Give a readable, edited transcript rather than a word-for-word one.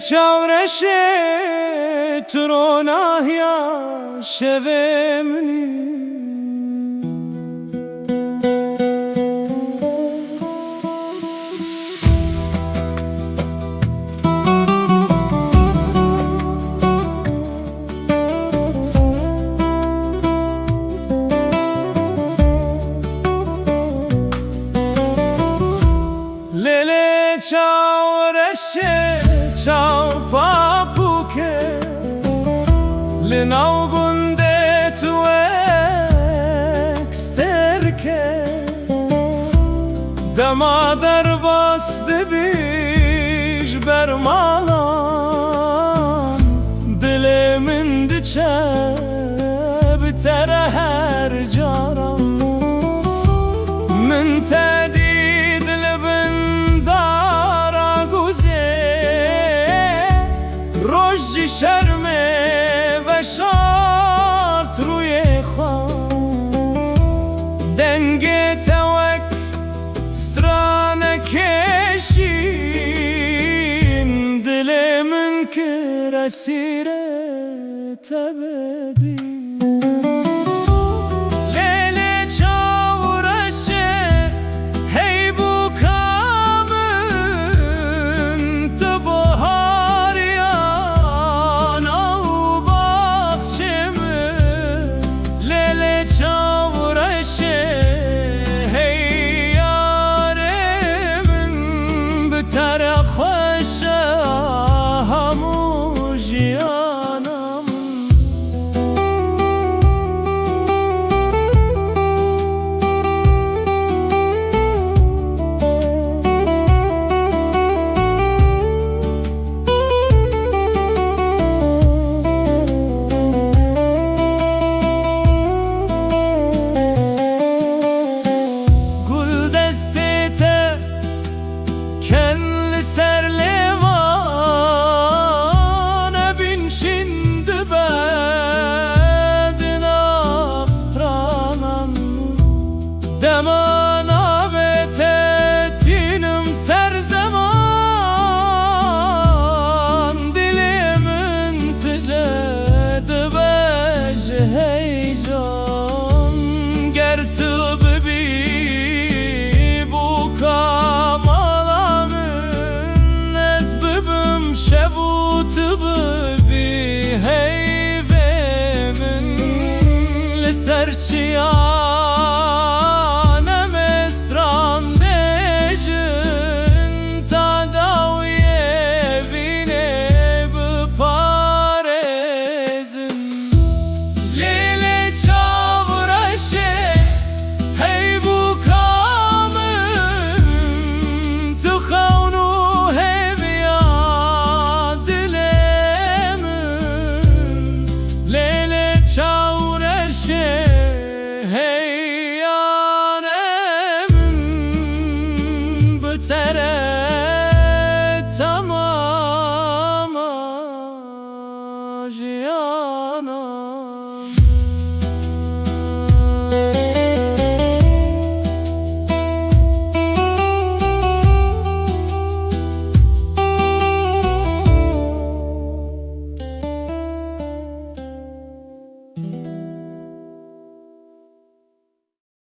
çavreşe tronahya şevemni Lele çavreşe çav papuke Linau gunde tu eksterke Dema derbas dibiş bermalan Dilimin diçe bitere her caram Min tedid libin dara guze Rojji şerme ve şart ruye kham Denge tevek strane keşin Dilimin kiresire tebedi Demana betetinim ser zaman Dilimin tecedi bej heyecan Gertib bi bu kamalamın Ezbibim şebutib bi heyvemin Liserçiyan tamam jiyanam